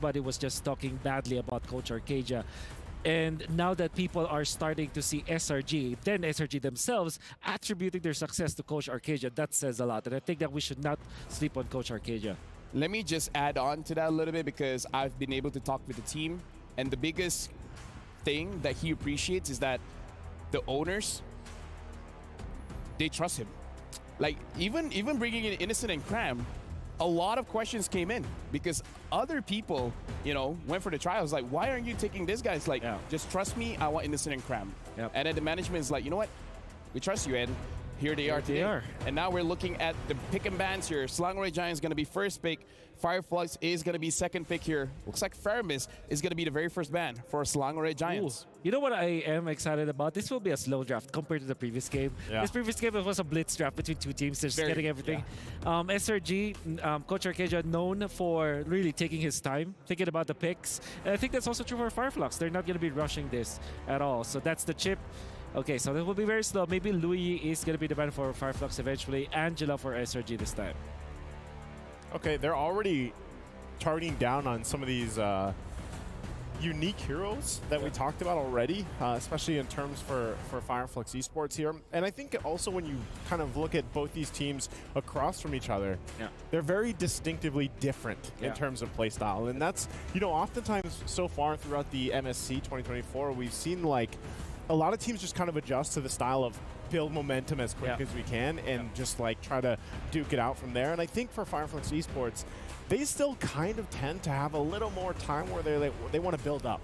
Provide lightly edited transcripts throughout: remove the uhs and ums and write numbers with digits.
everybody was just talking badly about Coach Arcadia. And now that people are starting to see SRG, then SRG themselves attributing their success to Coach Arcadia, that says a lot. And I think that we should not sleep on Coach Arcadia. Let me just add on to that a little bit because I've been able to talk with the team. And the biggest thing that he appreciates is that the owners, they trust him. Like, even bringing in Innocent and Cram, a lot of questions came in because other people, you know, went for the trials. Like, why aren't you taking this guy? It's like, just trust me, I want Innocent and Cram. And then the management is like, you know what? We trust you, and here they are today. And now we're looking at the pick and bans here. Selangor Giants is going to be first pick. Fireflux is going to be second pick here. Looks like Fermis is going to be the very first ban for Selangor Giants. Ooh. You know what I am excited about? This will be a slow draft compared to the previous game. This previous game, it was a blitz draft between two teams. They're just getting everything. SRG, Coach Arcadia, known for really taking his time, thinking about the picks. And I think that's also true for Fireflux. They're not going to be rushing this at all. So that's the chip. Okay, so that will be very slow. Maybe Louis is going to be the ban for Fireflux eventually. Angela for SRG this time. Okay, they're already targeting down on some of these unique heroes that we talked about already, especially in terms for Fireflux Esports here. And I think also when you kind of look at both these teams across from each other, they're very distinctively different in terms of playstyle. And that's, you know, oftentimes so far throughout the MSC 2024, we've seen like a lot of teams just kind of adjust to the style of build momentum as quick as we can and just like try to duke it out from there. And I think for Fireflux Esports, they still kind of tend to have a little more time where they want to build up.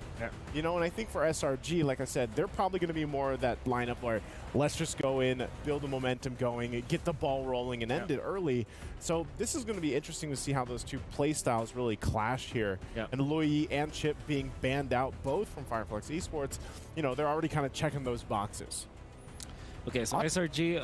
You know, and I think for SRG, like I said, they're probably going to be more of that lineup where let's just go in, build the momentum going, get the ball rolling, and end it early. So this is going to be interesting to see how those two play styles really clash here. And Louis and Chip being banned out both from Fireflux Esports, you know, they're already kind of checking those boxes. Okay, so SRG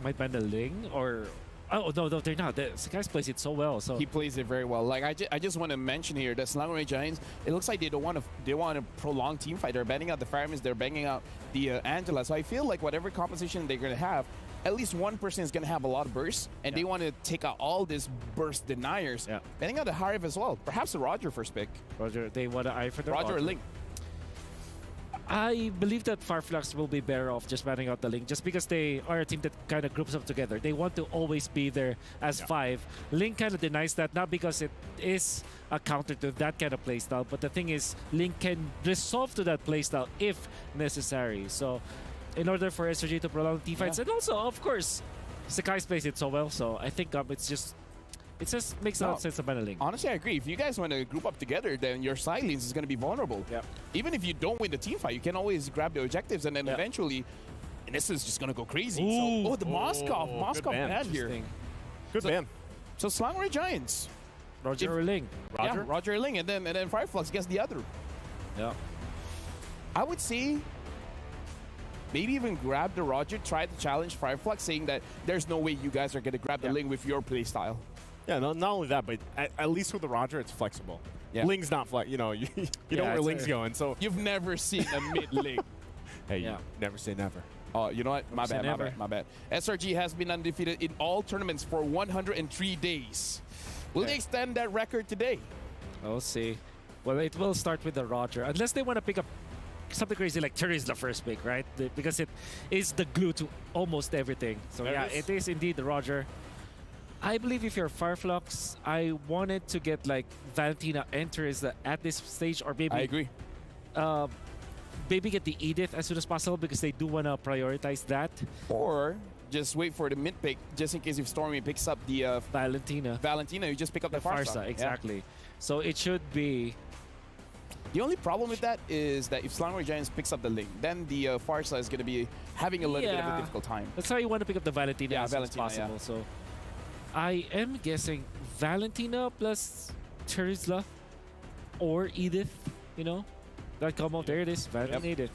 might ban the Ling or... Oh, no, they're not. This guy plays it so well. So he plays it very well. Like I just want to mention here, the Selangor Giants, it looks like they want a prolonged team fight. They're banning out the Firemen, they're banging out the Angela. So I feel like whatever composition they're going to have, at least one person is going to have a lot of bursts, and they want to take out all these burst deniers. Banning out the Harif as well. Perhaps the Roger first pick. Roger, they want to eye for the Roger or Link. I believe that Fireflux will be better off just banning out the Link just because they are a team that kind of groups up together. They want to always be there as five. Link kind of denies that, not because it is a counter to that kind of playstyle, but the thing is, Link can resolve to that playstyle if necessary. So, in order for SRG to prolong the fights, and also, of course, Sakai plays it so well, so I think it just makes a lot of sense about a Link. Honestly, I agree. If you guys want to group up together, then your side lanes is going to be vulnerable. Even if you don't win the team fight, you can always grab the objectives, and then eventually, and this is just going to go crazy. So, the Moskov bad here. Good ban. So Selangor Giants. Roger or Ling? Roger? Yeah, Roger or Ling, and then Fireflux gets the other. I would say maybe even grab the Roger, try to challenge Fireflux, saying that there's no way you guys are going to grab the Ling with your playstyle. Yeah, not only that, but at least with the Roger, it's flexible. Ling's not flexible. You know, you know where Ling's going. So you've never seen a mid Ling. Hey, you never say never. Oh, you know what? My bad. SRG has been undefeated in all tournaments for 103 days. Will they extend that record today? We'll see. Well, it will start with the Roger, unless they want to pick up something crazy like Terry's the first pick, right? Because it is the glue to almost everything. So it is indeed the Roger. I believe if you're Fireflux, I wanted to get like Valentina enters at this stage, or maybe I agree. Maybe get the Edith as soon as possible because they do want to prioritize that. Or just wait for the mid pick, just in case if Stormy picks up the Valentina, you just pick up the Farsa. Exactly. So it should be. The only problem with that is that if Selangor Giants picks up the Link, then the Farsa is going to be having a little bit of a difficult time. That's how you want to pick up the Valentina as soon as possible. So I am guessing Valentina plus Terizla or Edith, you know? That combo, there it is, Valentina Edith.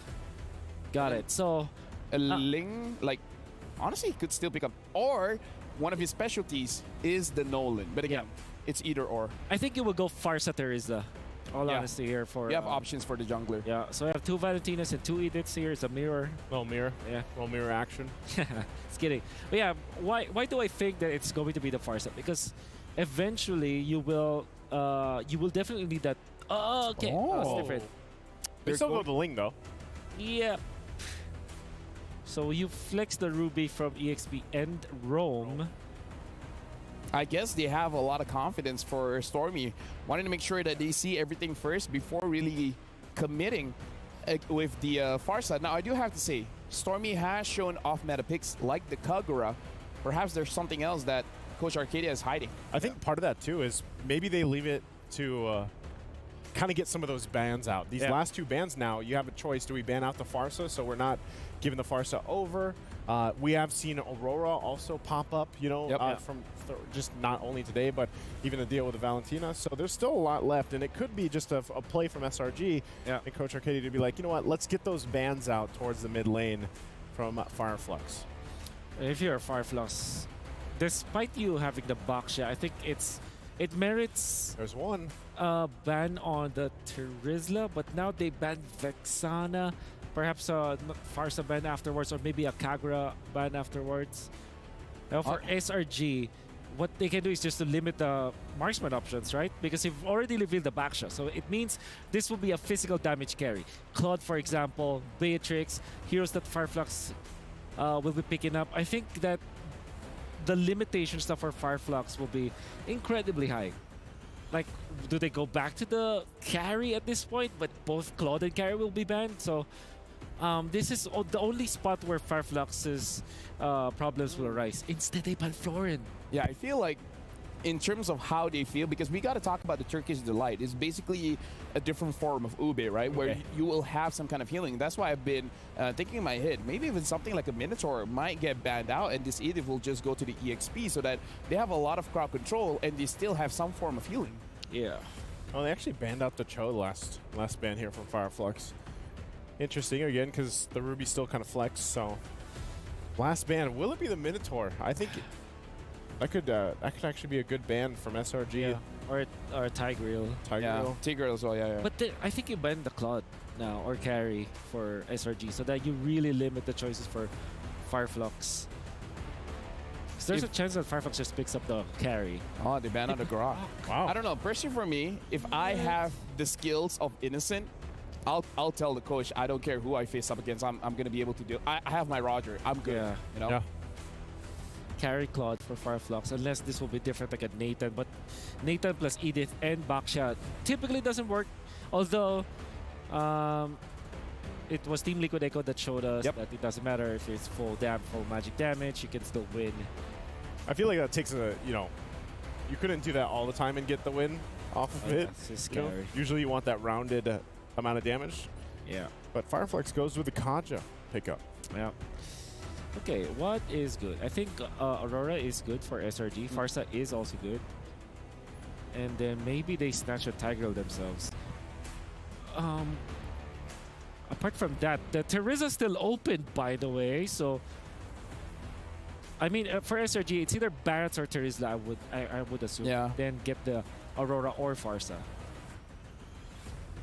Got it. So a Ling, like, honestly, he could still pick up. Or one of his specialties is the Nolan. But again, it's either or. I think you will go Farsa Terizla. All honesty here for... You have options for the jungler. Yeah, so I have two Valentinas and two Ediths here. It's a mirror. Well, mirror. Yeah. Well, mirror action. Just kidding. But yeah, why do I think that it's going to be the Farsa? Because eventually you will definitely need that Oh, okay. Oh, it's different. They still go the Ling, though. Yeah. So you flex the Ruby from EXP and Roam. I guess they have a lot of confidence for Stormy, wanting to make sure that they see everything first before really committing with the Farsa. Now, I do have to say, Stormy has shown off-meta picks like the Kagura. Perhaps there's something else that Coach Arcadia is hiding. I think part of that, too, is maybe they leave it to kind of get some of those bans out. These last 2 bans now, you have a choice. Do we ban out the Farsa so we're not giving the Farsa over? We have seen Aurora also pop up, you know, from just not only today, but even the deal with the Valentina. So there's still a lot left, and it could be just a play from SRG and Coach Arcadia to be like, you know what, let's get those bans out towards the mid lane from Fireflux. If you're a Fireflux, despite you having the Baksha, I think it merits There's one. Ban on the Terizla, but now they banned Vexana. Perhaps a Farsa ban afterwards, or maybe a Kagura ban afterwards. Now for SRG, what they can do is just to limit the marksman options, right? Because you've already revealed the backshot, so it means this will be a physical damage carry. Claude, for example, Beatrix, heroes that Fireflux will be picking up. I think that the limitations for Fireflux will be incredibly high. Like, do they go back to the carry at this point? But both Claude and carry will be banned, so this is the only spot where Fireflux's problems will arise. Instead, they ban Florin. Yeah, I feel like in terms of how they feel, because we got to talk about the Turkish Delight. It's basically a different form of Ube, right? Where you will have some kind of healing. That's why I've been thinking in my head, maybe even something like a Minotaur might get banned out, and this Edith will just go to the EXP so that they have a lot of crowd control and they still have some form of healing. Yeah. Oh, they actually banned out the Cho last ban here from Fireflux. Interesting again, because the Ruby still kind of flexed. So last ban, will it be the Minotaur? I think that could actually be a good ban from SRG. Yeah. Or Tigreal. Yeah, Tigreal as well. Yeah. But I think you ban the Claude now, or carry for SRG, so that you really limit the choices for Fireflux. So there's a chance that Fireflux just picks up the carry. Oh, they banned out the Grok. Wow. I don't know. Personally, for me, if I have the skills of Innocent, I'll tell the coach, I don't care who I face up against. I'm going to be able to do it. I have my Roger. I'm good. Yeah. You know? Yeah. Carry Claude for Fireflux, unless this will be different like a Nathan. But Nathan plus Edith and Baksha typically doesn't work. Although it was Team Liquid Echo that showed us that it doesn't matter if it's full magic damage, you can still win. I feel like that takes you couldn't do that all the time and get the win off of it. That's just You know, scary. usually you want that rounded amount of damage. Yeah. But Fireflux goes with the Kaja pickup. Yeah. Okay, what is good? I think Aurora is good for SRG. Farsa is also good. And then maybe they snatch a Tigreal themselves. Apart from that, the Terizla's still open, by the way. So, I mean, for SRG, it's either Barretts or Terizla, I would assume. Yeah. Then get the Aurora or Farsa.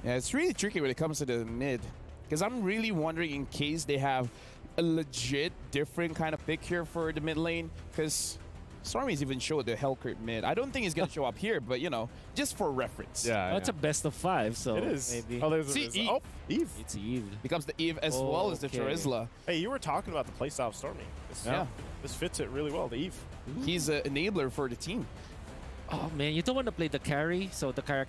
Yeah, it's really tricky when it comes to the mid. Because I'm really wondering in case they have a legit different kind of pick here for the mid lane. Because Stormy's even showed the Hellcrit mid. I don't think he's going to show up here, but, you know, just for reference. Yeah, It's a best of 5, so it is. maybe. Oh, there's See, Eve. Oh, Eve. It's Eve. Becomes the Eve as well as the Okay. Terizla. Hey, you were talking about the playstyle of Stormy. This fits it really well, the Eve. He's an enabler for the team. Oh man, you don't want to play the carry, so the carry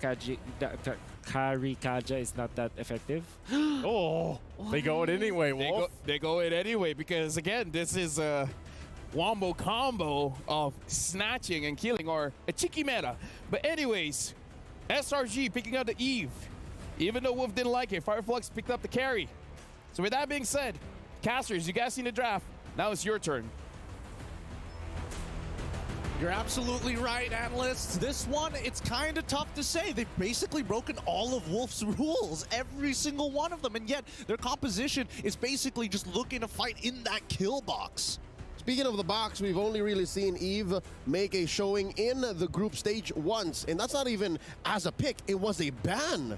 Kaja is not that effective. Oh, they go it anyway, Wolf. They go it anyway because, again, this is a wombo combo of snatching and killing, or a cheeky meta. But anyways, SRG picking up the Eve. Even though Wolf didn't like it, Fireflux picked up the carry. So with that being said, casters, you guys seen the draft. Now it's your turn. You're absolutely right, analysts. This one, it's kind of tough to say. They've basically broken all of Wolf's rules, every single one of them, and yet their composition is basically just looking to fight in that kill box. Speaking of the box, we've only really seen Eve make a showing in the group stage once, and that's not even as a pick, it was a ban.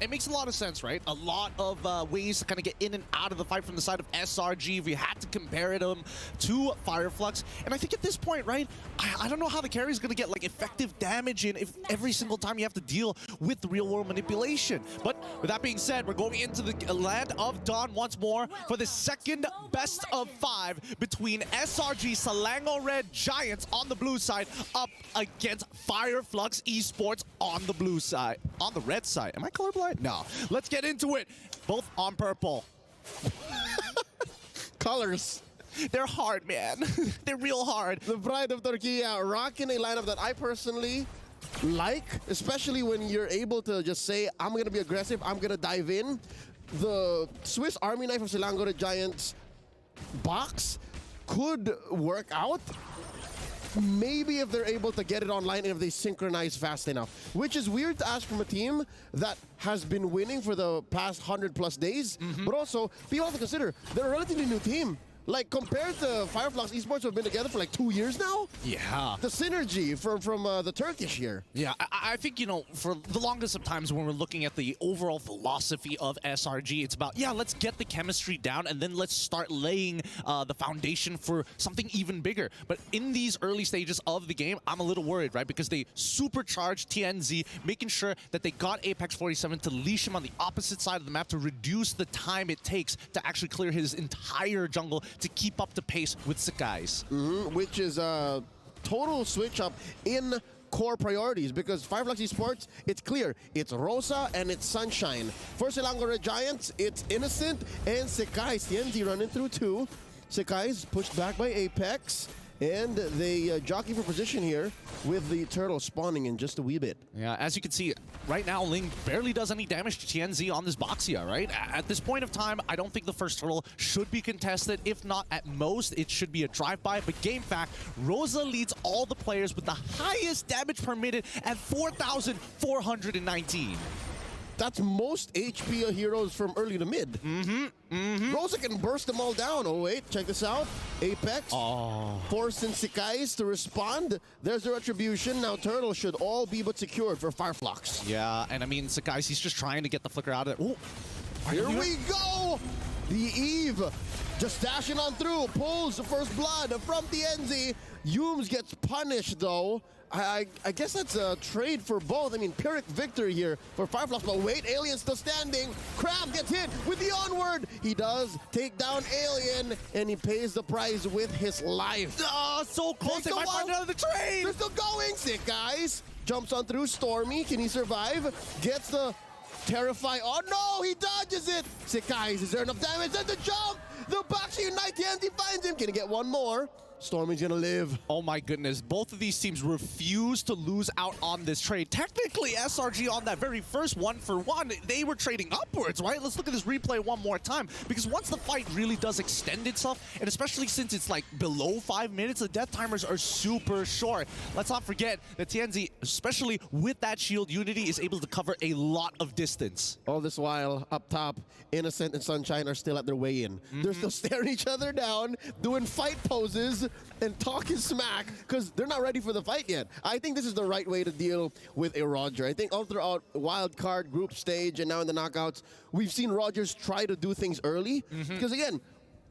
It makes a lot of sense, right? A lot of ways to kind of get in and out of the fight from the side of SRG if we had to compare them to Fireflux. And I think at this point, right, I don't know how the carry is going to get like effective damage in if every single time you have to deal with the real world manipulation. But with that being said, we're going into the land of Dawn once more for the second best of 5 between SRG Selangor Red Giants on the blue side up against Fireflux Esports on the blue side. On the red side. Am I colorblind? No. Let's get into it. Both on purple. Colors. They're hard, man. They're real hard. The Pride of Turkey rocking a lineup that I personally like, especially when you're able to just say, I'm going to be aggressive, I'm going to dive in. The Swiss Army Knife of Selangor Red Giants box could work out. Maybe if they're able to get it online and if they synchronize fast enough, which is weird to ask from a team that has been winning for the past 100+ days. But also, people have to consider they're a relatively new team. Like, compared to Fireflux Esports, who have been together for like 2 years now. Yeah. The synergy from the Turkish year. Yeah, I think, you know, for the longest of times when we're looking at the overall philosophy of SRG, it's about, yeah, let's get the chemistry down and then let's start laying the foundation for something even bigger. But in these early stages of the game, I'm a little worried, right? Because they supercharged TNZ, making sure that they got Apex 47 to leash him on the opposite side of the map to reduce the time it takes to actually clear his entire jungle to keep up the pace with Sakai's. Which is a total switch up in core priorities, because Fireflux Esports, it's clear, it's Rosa and it's Sunshine. For Selangor Red Giants, it's Innocent and Sakai's. TNZ running through 2. Sakai's pushed back by Apex, and they jockey for position here with the turtle spawning in just a wee bit. Yeah, as you can see, right now, Ling barely does any damage to TNZ on this Boxia, right? At this point of time, I don't think the first turtle should be contested. If not, at most, it should be a drive-by. But game fact, Rosa leads all the players with the highest damage permitted at 4,419. That's most HP heroes from early to mid. Rosa can burst them all down. Oh, wait, check this out. Apex forcing Sakai's to respond. There's the retribution. Now Turtle should all be but secured for Fireflux. Yeah, and I mean, Sakai's, he's just trying to get the flicker out of it. Ooh. Here we go! The Eve just dashing on through, pulls the first blood from the NZ. Yooms gets punished, though. I guess that's a trade for both. I mean, Pyrrhic victory here for Fireflux, but wait, Alien still standing. Crab gets hit with the onward. He does take down Alien, and he pays the price with his life. So close, they might find another trade! They're still going, sick guys. Jumps on through Stormy. Can he survive? Gets the Terrify. Oh no, he dodges it. Sick guys, is there enough damage? And the jump! The Baxi Unite, TNT finds him. Can he get one more? Stormy's gonna live. Oh my goodness, both of these teams refuse to lose out on this trade. Technically, SRG on that very first 1-for-1, they were trading upwards, right? Let's look at this replay one more time, because once the fight really does extend itself, and especially since it's like below 5 minutes, the death timers are super short. Let's not forget that TNZ, especially with that shield unity, is able to cover a lot of distance. All this while, up top, Innocent and Sunshine are still at their way in. They're still staring each other down, doing fight poses, and talking smack, because they're not ready for the fight yet. I think this is the right way to deal with a Roger. I think all throughout wild card, group stage, and now in the knockouts, we've seen Rogers try to do things early, because again,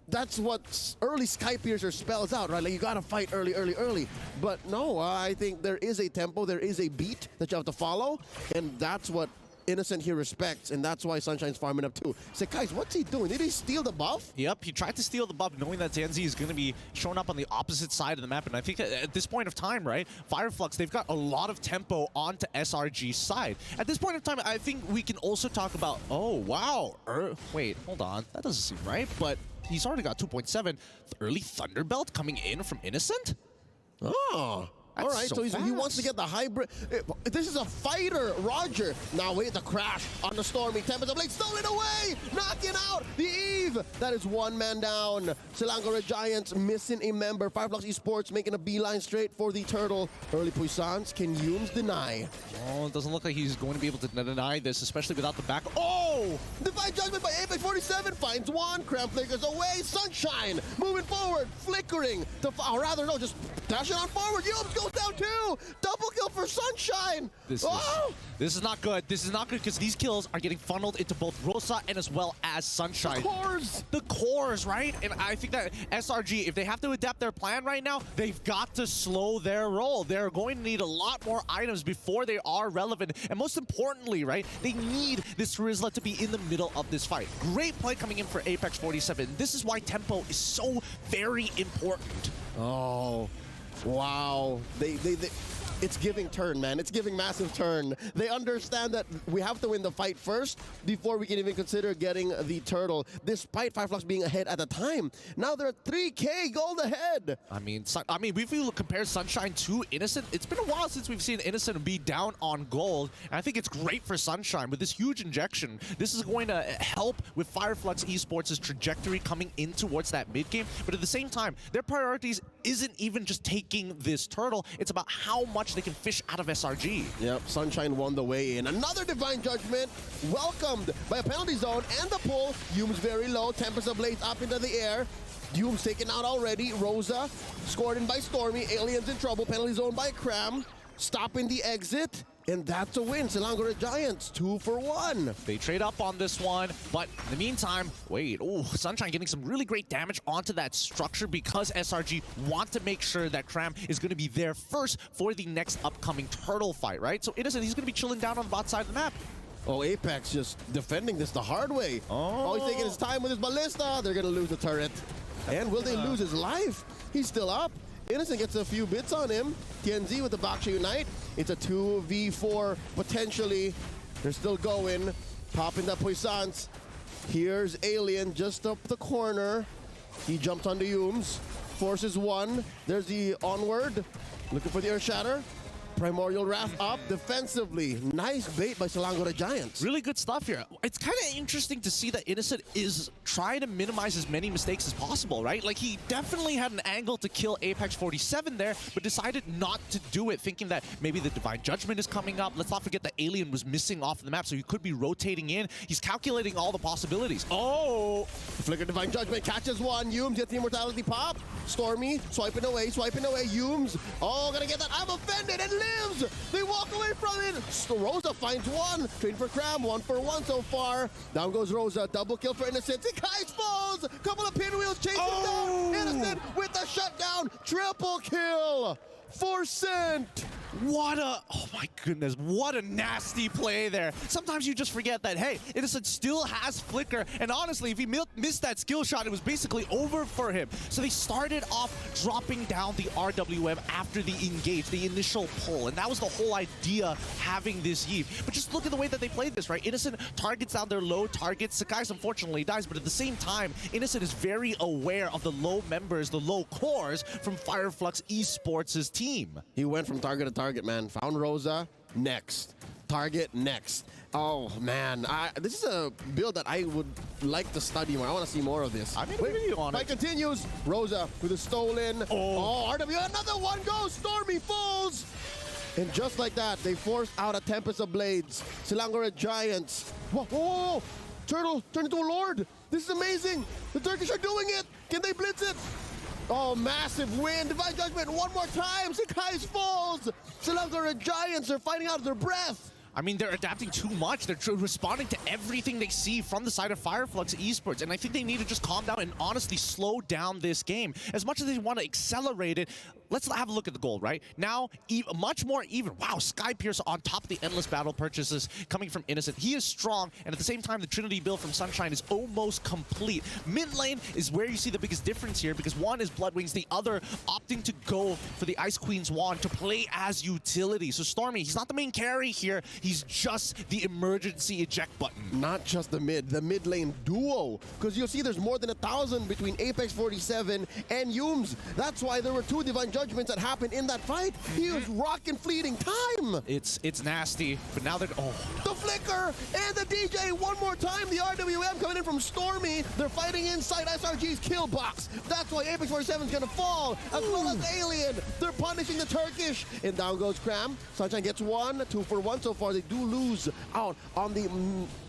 that's what early Skypiercer spells out, right? Like, you gotta fight early, early, early. But no, I think there is a tempo, there is a beat that you have to follow, and that's what Innocent here respects, and that's why Sunshine's farming up too. So guys, what's he doing? Did he steal the buff? Yep, he tried to steal the buff knowing that TNZ is going to be showing up on the opposite side of the map, and I think at this point of time, right, Fireflux, they've got a lot of tempo onto SRG's side. At this point of time, I think we can also talk about, oh, wow, wait, hold on, that doesn't seem right, but he's already got 2.7. Early Thunderbelt coming in from Innocent? Oh. All right, so he wants to get the hybrid. This is a fighter, Roger. Now wait, the crash on the Stormy. Tempest of Blade stolen away, knocking out the Eve. That is one man down. Selangor Giants missing a member. Fireflux Esports making a beeline straight for the turtle. Early puissance, can Humes deny? Oh, it doesn't look like he's going to be able to deny this, especially without the back. Oh! Divine Judgment by Apex 47 finds one. Cram flickers away. Sunshine moving forward, flickering. Or rather, no, just dashing on forward. Humes goes down too. Double kill for Sunshine. This is not good. This is not good because these kills are getting funneled into both Rosa and as well as Sunshine. The cores, right? And I think that SRG, if they have to adapt their plan right now, they've got to slow their roll. They're going to need a lot more items before they are relevant. And most importantly, right, they need this Rizla to be in the middle of this fight. Great play coming in for Apex 47. This is why tempo is so very important. Oh, wow. It's giving turn, man. It's giving massive turn. They understand that we have to win the fight first before we can even consider getting the turtle, despite Fireflux being ahead at the time. Now they're 3K gold ahead. I mean, if you compare Sunshine to Innocent, it's been a while since we've seen Innocent be down on gold. And I think it's great for Sunshine with this huge injection. This is going to help with Fireflux Esports' trajectory coming in towards that mid game. But at the same time, their priorities isn't even just taking this turtle. It's about how much they can fish out of SRG. Yep, Sunshine won the way in. Another Divine Judgment welcomed by a penalty zone and the pull. Humes very low. Tempest of Blades up into the air. Humes taken out already. Rosa scored in by Stormy. Aliens in trouble. Penalty zone by Cram. Stopping the exit. And that's a win. Selangor Giants, 2 for 1. They trade up on this one, but in the meantime, wait, oh, Sunshine getting some really great damage onto that structure because SRG want to make sure that Cram is going to be there first for the next upcoming turtle fight, right? So Innocent, he's going to be chilling down on the bot side of the map. Oh, Apex just defending this the hard way. Oh, he's taking his time with his ballista. They're going to lose the turret. And will they lose his life? He's still up. Innocent gets a few bits on him. TNZ with the Baksha Unite. It's a 2v4 potentially. They're still going. Popping that Puissance. Here's Alien just up the corner. He jumps onto Humes. Forces one. There's the onward. Looking for the Earth Shatter. Primordial Wrath up defensively. Nice bait by Selangor Giants. Really good stuff here. It's kind of interesting to see that Innocent is trying to minimize as many mistakes as possible, right? Like, he definitely had an angle to kill Apex 47 there, but decided not to do it, thinking that maybe the Divine Judgment is coming up. Let's not forget that Alien was missing off the map, so he could be rotating in. He's calculating all the possibilities. Oh! Flicker Divine Judgment catches one. Humes gets the Immortality pop. Stormy swiping away, swiping away. Humes, oh, gonna get that. I'm offended and lives. They walk away from it. Rosa finds one. Train for Cram, 1 for 1 so far. Down goes Rosa. Double kill for Innocent. Kai's falls. Couple of pinwheels chasing down. Innocent with a shutdown. Triple kill for Cent. Oh my goodness, what a nasty play there. Sometimes you just forget that, hey, Innocent still has Flicker, and honestly, if he missed that skill shot, it was basically over for him. So they started off dropping down the RWM after the engage, the initial pull, and that was the whole idea having this Eve. But just look at the way that they played this, right? Innocent targets down their low targets. Sakai's unfortunately dies, but at the same time, Innocent is very aware of the low members, the low cores from Fireflux Esports' team. He went from target to target, man. Found Rosa, next. Target, next. Oh, man. This is a build that I would like to study more. I want to see more of this. I'm in video on it. Fight continues. Rosa with a stolen. Oh, RW. Another one goes. Stormy falls. And just like that, they forced out a Tempest of Blades. Selangor Giants. Whoa, whoa, whoa. Turtle turned into a Lord. This is amazing. The Turkish are doing it. Can they blitz it? Oh, massive win. Divine Judgment one more time. Sakai's falls. Selangor Giants are fighting out of their breath. I mean, they're adapting too much. They're responding to everything they see from the side of Fireflux Esports. And I think they need to just calm down and honestly slow down this game. As much as they want to accelerate it, let's have a look at the gold, right? Now, much more even. Wow, Sky Pierce on top of the endless battle purchases coming from Innocent. He is strong, and at the same time, the Trinity build from Sunshine is almost complete. Mid lane is where you see the biggest difference here, because one is Bloodwings, the other opting to go for the Ice Queen's Wand to play as utility. So Stormy, he's not the main carry here. He's just the emergency eject button. Not just the mid lane duo. Because you'll see there's more than 1,000 between Apex 47 and Humes. That's why there were 2 Divine judgments that happened in that fight. He was rocking fleeting time. It's nasty, but now they're The flicker and the DJ one more time. The RWM coming in from Stormy. They're fighting inside SRG's kill box. That's why Apex 47 is going to fall, as well as Alien. They're punishing the Turkish. And down goes Cram. Sunshine gets 1, 2 for 1 so far. They do lose out on the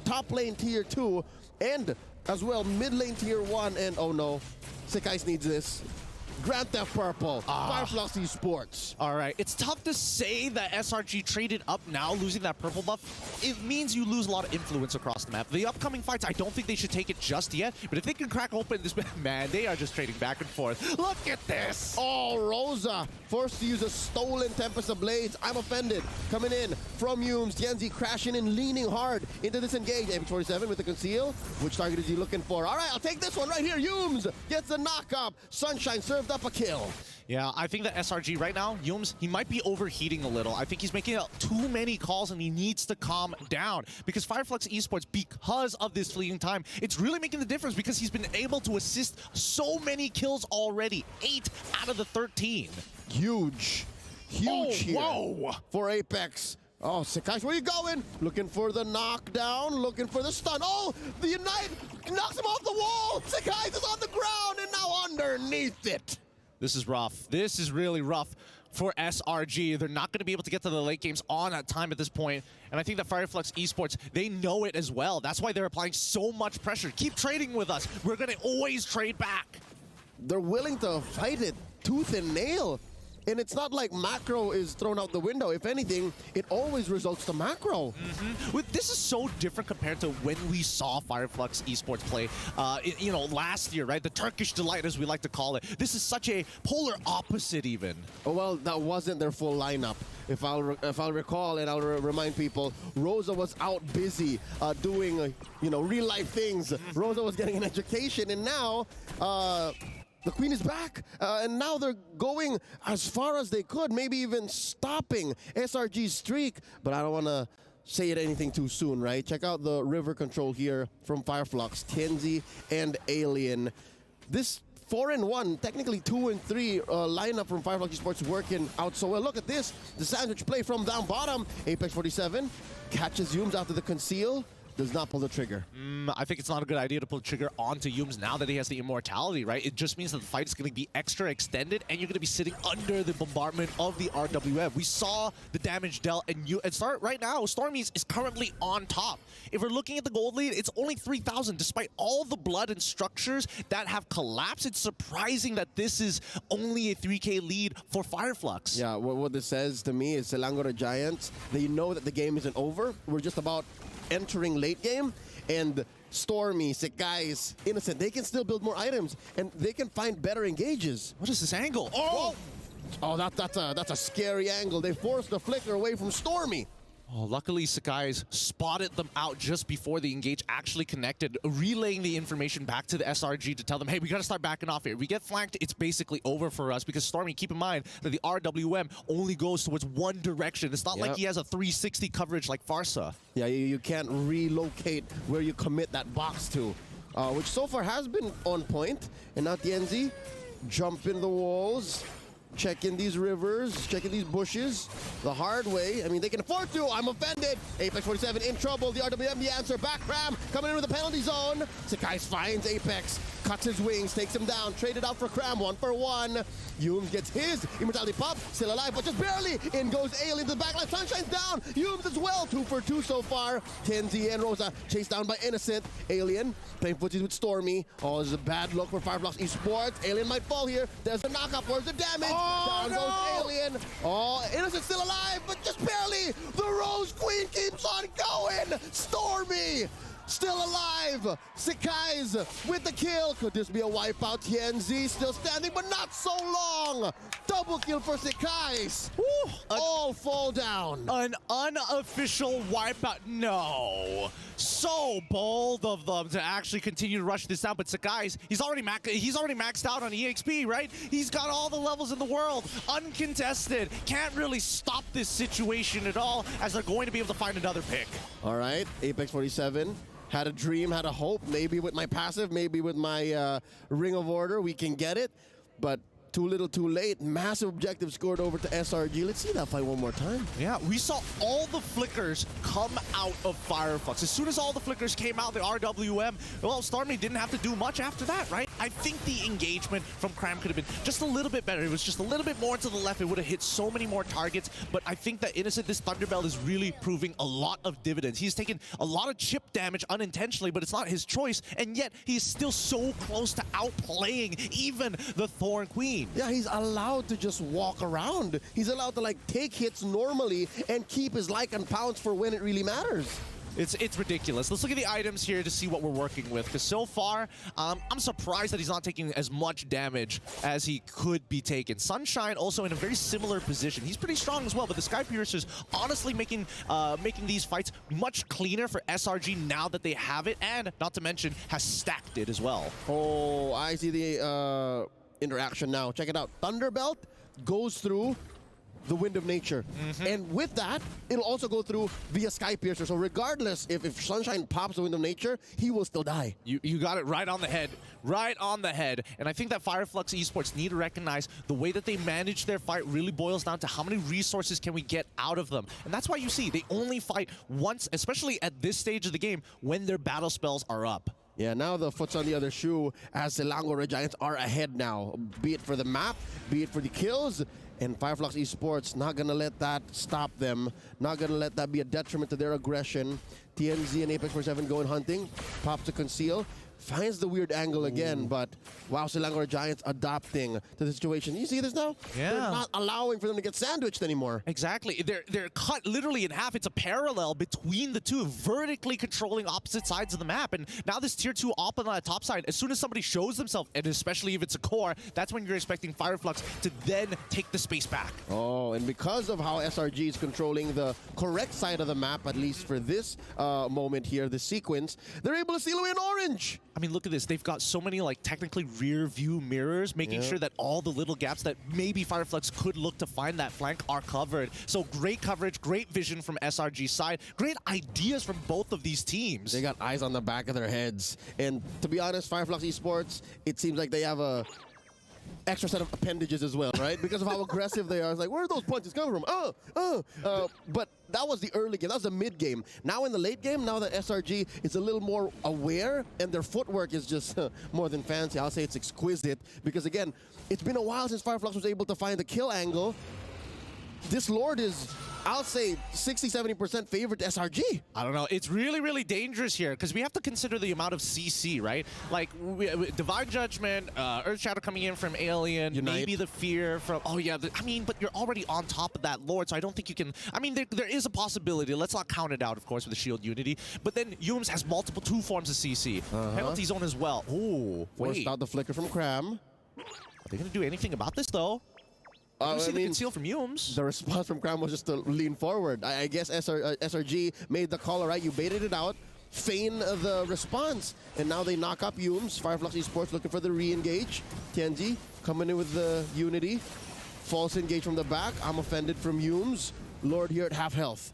top lane tier 2 and as well mid lane tier 1. And oh no, Sekais needs this. Grand Theft Purple, Fireflux Esports. all right. It's tough to say that SRG traded up now, losing that purple buff. It means you lose a lot of influence across the map. The upcoming fights, I don't think they should take it just yet, but if they can crack open this, man, they are just trading back and forth. Look at this. Oh, Rosa forced to use a stolen Tempest of Blades. I'm offended. Coming in from Humes. Tienzi crashing in, leaning hard into this engage. Apex 47 with the conceal. Which target is he looking for? All right, I'll take this one right here. Humes gets the knock-up. Sunshine served up a kill. Yeah, I think that SRG right now, Yums, he might be overheating a little. I think he's making too many calls and he needs to calm down because Fireflux Esports, because of this fleeting time, it's really making the difference because he's been able to assist so many kills already. 8 out of the 13. Huge here Whoa! for Apex. Oh, Sekais, where you going? Looking for the knockdown, looking for the stun. Oh, the Ignite knocks him off the wall. Sekais is on the ground and now underneath it. This is rough. This is really rough for SRG. They're not going to be able to get to the late games on time at this point. And I think that Fireflux Esports, they know it as well. That's why they're applying so much pressure. Keep trading with us. We're going to always trade back. They're willing to fight it tooth and nail. And it's not like macro is thrown out the window. If anything, it always results to macro. This is so different compared to when we saw Fireflux Esports play, last year, right? The Turkish delight, as we like to call it. This is such a polar opposite, even. Oh, well, that wasn't their full lineup. If I'll recall, and I'll remind people, Rosa was out busy doing, real life things. Rosa was getting an education, and now. The Queen is back, and now they're going as far as they could, maybe even stopping SRG's streak. But I don't want to say it anything too soon, right? Check out the river control here from Fireflux, Tienzi, and Alien. This 4-1, technically 2-3 lineup from Fireflux Esports working out so well. Look at this, the sandwich play from down bottom. Apex 47 catches Zooms after the conceal. Does not pull the trigger. I think it's not a good idea to pull the trigger onto Yums now that he has the immortality, right? It just means that the fight is going to be extra extended and you're going to be sitting under the bombardment of the RWF. We saw the damage dealt and start right now, Stormy is currently on top. If we're looking at the gold lead, it's only 3,000 despite all the blood and structures that have collapsed. It's surprising that this is only a 3K lead for Fireflux. Yeah, what this says to me is Selangor Giants, they know that the game isn't over. We're just about entering late game, and Stormy, Sekais, Innocent, they can still build more items, and they can find better engages. What is this angle? Oh! Oh, that's a scary angle. They forced the flicker away from Stormy. Oh, luckily, Sekai's spotted them out just before the engage actually connected, relaying the information back to the SRG to tell them, hey, we got to start backing off here. We get flanked, it's basically over for us because Stormy, keep in mind that the RWM only goes towards one direction. It's not like he has a 360 coverage like Farsa. Yeah, you can't relocate where you commit that box to, which so far has been on point. And now Tienzi, jump in the walls. Checking these rivers, checking these bushes the hard way. I mean, they can afford to. I'm offended. Apex 47 in trouble. The RWM, the answer. Back Cram coming in with the penalty zone. Sekais finds Apex, cuts his wings, takes him down. Traded out for Cram, 1 for 1. Humes gets his immortality pop, still alive, but just barely. In goes Alien to the backline. Sunshine's down. Humes as well, 2 for 2 so far. Tienzi and Rosa chased down by Innocent. Alien playing footsies with Stormy. Oh, this is a bad look for Fireflux Esports. Alien might fall here. There's a knockup. Where's the damage? Oh, Down goes Alien. Oh, Innocent still alive, but just barely. The Rose Queen keeps on going. Stormy still alive. Sekais with the kill. Could this be a wipeout? Tienzi still standing, but not so long. Double kill for Sekais. All fall down. An unofficial wipeout. No. So bold of them to actually continue to rush this down. But Sekais, he's already maxed out on EXP, right? He's got all the levels in the world. Uncontested. Can't really stop this situation at all as they're going to be able to find another pick. All right, Apex 47. Had a dream, had a hope. Maybe with my passive, maybe with my Ring of Order, we can get it. But too little, too late. Massive objective scored over to SRG. Let's see that fight one more time. Yeah, we saw all the flickers come out of Fireflux. As soon as all the flickers came out, the RWM, well, Stormy didn't have to do much after that, right? I think the engagement from Cram could have been just a little bit better. It was just a little bit more to the left. It would have hit so many more targets. But I think that Innocent, this Thunderbelt is really proving a lot of dividends. He's taken a lot of chip damage unintentionally, but it's not his choice. And yet he's still so close to outplaying even the Thorn Queen. Yeah, he's allowed to just walk around. He's allowed to like take hits normally and keep his like and pounds for when it really matters. It's ridiculous. Let's look at the items here to see what we're working with. Because so far, I'm surprised that he's not taking as much damage as he could be taking. Sunshine also in a very similar position. He's pretty strong as well, but the Sky Piercer's honestly making these fights much cleaner for SRG now that they have it, and not to mention has stacked it as well. Oh, I see the interaction now. Check it out. Thunderbelt goes through the Wind of Nature. And with that, it'll also go through via Sky Piercer. So regardless, if Sunshine pops the Wind of Nature, he will still die. You got it right on the head. Right on the head. And I think that Fireflux Esports need to recognize the way that they manage their fight really boils down to how many resources can we get out of them. And that's why you see they only fight once, especially at this stage of the game, when their battle spells are up. Yeah, now the foot's on the other shoe as Selangor Giants are ahead now. Be it for the map, be it for the kills. And Fireflux Esports not going to let that stop them. Not going to let that be a detriment to their aggression. TNZ and Apex 47 going hunting. Pop to conceal. Finds the weird angle again, but wow, Selangor Giants adapting to the situation. You see this now? Yeah. They're not allowing for them to get sandwiched anymore. Exactly. They're cut literally in half. It's a parallel between the two, vertically controlling opposite sides of the map. And now this tier 2 op on the top side, as soon as somebody shows themselves, and especially if it's a core, that's when you're expecting Fireflux to then take the space back. Oh, and because of how SRG is controlling the correct side of the map, at least for this moment here, the sequence, they're able to seal away an orange. I mean, look at this. They've got so many, like, technically rear view mirrors, making sure that all the little gaps that maybe Fireflux could look to find that flank are covered. So great coverage, great vision from SRG's side, great ideas from both of these teams. They got eyes on the back of their heads. And to be honest, Fireflux Esports, it seems like they have a extra set of appendages as well, right? Because of how aggressive they are. It's like, where are those punches coming from? But that was the early game. That was the mid game. Now in the late game, now that SRG is a little more aware and their footwork is just more than fancy. I'll say it's exquisite because, again, it's been a while since Fireflux was able to find the kill angle. This Lord is, I'll say, 60-70% favorite to SRG. I don't know. It's really, really dangerous here because we have to consider the amount of CC, right? Like, Divine Judgment, Earth Shadow coming in from Alien, Unite. maybe the Fear from... Oh, yeah. I mean, but you're already on top of that Lord, so I don't think you can... I mean, there is a possibility. Let's not count it out, of course, with the Shield Unity. But then Yums has multiple 2 forms of CC. Penalty Zone as well. Ooh, Forced wait. out the flicker from Cram. Are they going to do anything about this, though? I see the conceal from Yums. The response from Cram was just to lean forward. I guess SRG made the call, all right, you baited it out, feign the response, and now they knock up Yums. Fireflux Esports looking for the re-engage. Tianji coming in with the Unity. False engage from the back. I'm offended from Yums. Lord here at half health.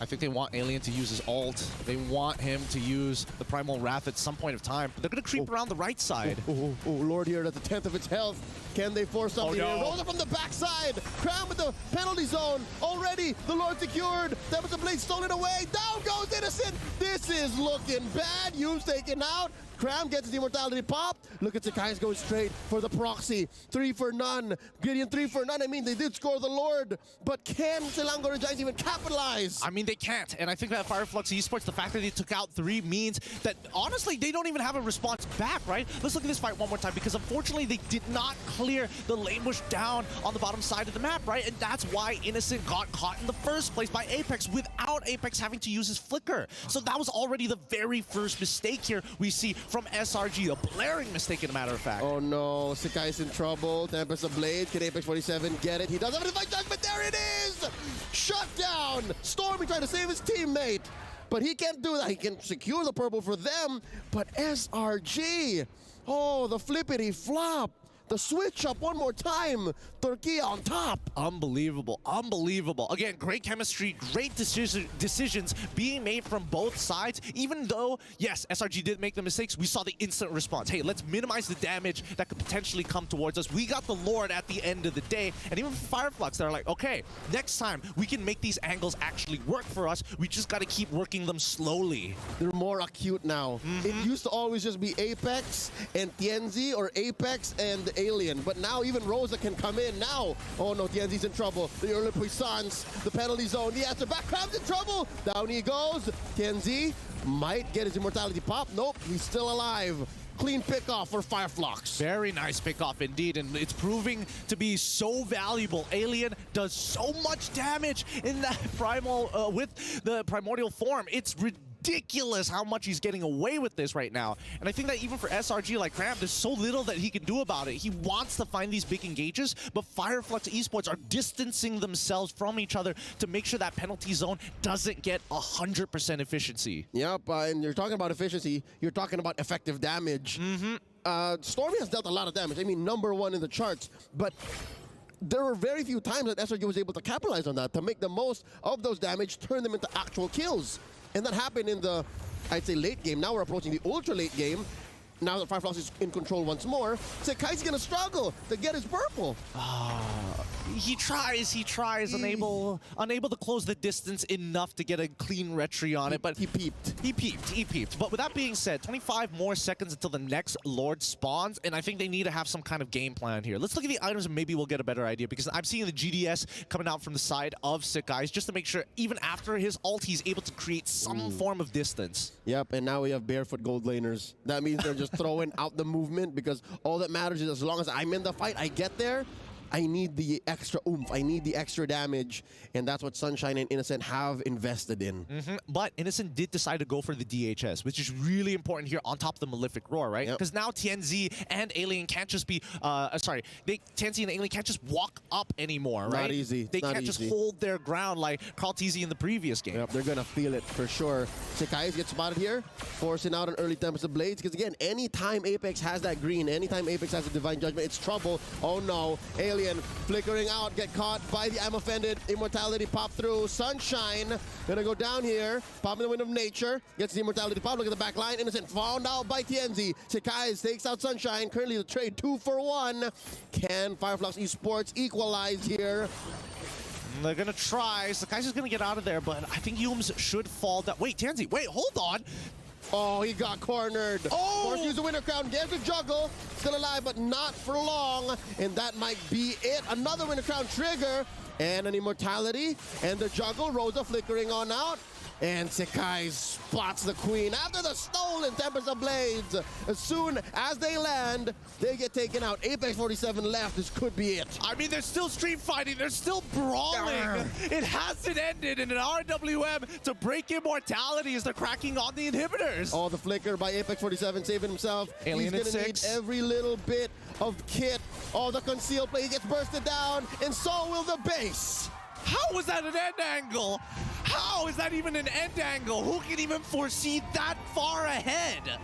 I think they want Alien to use his ult. They want him to use the Primal Wrath at some point of time. They're going to creep around the right side. Lord here at the 10th of its health. Can they force something here? Rolls it from the backside. Cram with the penalty zone. Already, the Lord secured. Tempest Blade stolen away. Down goes Innocent. This is looking bad. Yu's taken out. Cram gets his immortality popped. Look at Sakai's going straight for the proxy. 3 for none. Gideon 3 for none. I mean, they did score the Lord, but can Selangor Giants even capitalize? I mean, they can't. And I think that Fireflux Esports, the fact that they took out 3 means that, honestly, they don't even have a response back, right? Let's look at this fight one more time, because unfortunately, they did not clear the lane push down on the bottom side of the map, right? And that's why Innocent got caught in the first place by Apex without Apex having to use his flicker. So that was already the very first mistake here we see from SRG, a blaring mistake, in a matter of fact. Oh no, Sakai's in trouble. Tempest of Blade, can Apex 47 get it? He does have a divine judgment, there it is! Shut down! Stormy trying to save his teammate, but he can't do that. He can secure the purple for them, but SRG, oh, the flippity flop. The switch up one more time. Turkey on top. Unbelievable, unbelievable. Again, great chemistry, great decisions being made from both sides. Even though, yes, SRG did make the mistakes, we saw the instant response. Hey, let's minimize the damage that could potentially come towards us. We got the Lord at the end of the day. And even for Fireflux, they're like, okay, next time we can make these angles actually work for us. We just got to keep working them slowly. They're more acute now. It used to always just be Apex and Tienzi or Apex and Alien. But now even Rosa can come in now. Oh no, Tienzi's in trouble. The early puissance, the penalty zone, the answer back, Crab's in trouble. Down he goes. Tienzi might get his immortality pop. Nope, he's still alive. Clean pick off for Fireflux. Very nice pickoff indeed, and it's proving to be so valuable. Alien does so much damage in that primal with the primordial form. It's ridiculous how much he's getting away with this right now. And I think that even for SRG like Crab, there's so little that he can do about it. He wants to find these big engages, but Fireflux Esports are distancing themselves from each other to make sure that penalty zone doesn't get 100% efficiency. Yep, and you're talking about efficiency, you're talking about effective damage. Stormy has dealt a lot of damage. I mean, #1 in the charts, but there were very few times that SRG was able to capitalize on that, to make the most of those damage, turn them into actual kills. And that happened in the, I'd say, late game. Now we're approaching the ultra late game. Now that Fireflux is in control once more, Sekai's gonna struggle to get his purple. He tries, unable to close the distance enough to get a clean retry on it, but He peeped. He peeped. But with that being said, 25 more seconds until the next Lord spawns, and I think they need to have some kind of game plan here. Let's look at the items and maybe we'll get a better idea, because I'm seeing the GDS coming out from the side of Sekai's just to make sure even after his ult, he's able to create some form of distance. Yep, and now we have barefoot gold laners. That means they're just throwing out the movement, because all that matters is as long as I'm in the fight, I get there, I need the extra oomph, I need the extra damage, and that's what Sunshine and Innocent have invested in. But Innocent did decide to go for the DHS, which is really important here on top of the Malefic Roar, right? Yep. Because now TNZ and Alien can't just be, TNZ and Alien can't just walk up anymore, right? Not easy. They Not can't just easy. hold their ground like Carl TZ in the previous game. Yep, they're gonna feel it for sure. Sekai's gets spotted here, forcing out an early Tempest of Blades, because again, anytime Apex has that green, anytime Apex has a Divine Judgment, it's trouble. Oh no, Alien flickering out, get caught by the I'm Offended. Immortality pop through. Sunshine gonna go down here, pop in the Wind of Nature, gets the Immortality pop, look at the back line. Innocent found out by TNZ. Sekai takes out Sunshine, currently the trade 2 for 1. Can Fireflux Esports equalize here? They're gonna try. Sakai's just gonna get out of there, but I think Yums should fall down. Wait, Tanzi, wait, hold on. Oh, he got cornered. Oh! Forced to use the Winter Crown, gets the juggle. Still alive, but not for long. And that might be it. Another Winter Crown trigger. And an Immortality. And the juggle. Rosa flickering on out. And Sekai spots the Queen after the stolen Tempest of Blades. As soon as they land, they get taken out. Apex 47 left. This could be it. I mean, they're still street fighting. They're still brawling. It hasn't ended in an RWM to break immortality as they're cracking on the inhibitors. Oh, the flicker by Apex 47 saving himself. Alien He's at gonna need 6. every little bit of kit. Oh, the concealed play gets bursted down, and so will the base. How was that an end angle? How is that even an end angle? Who can even foresee that far ahead?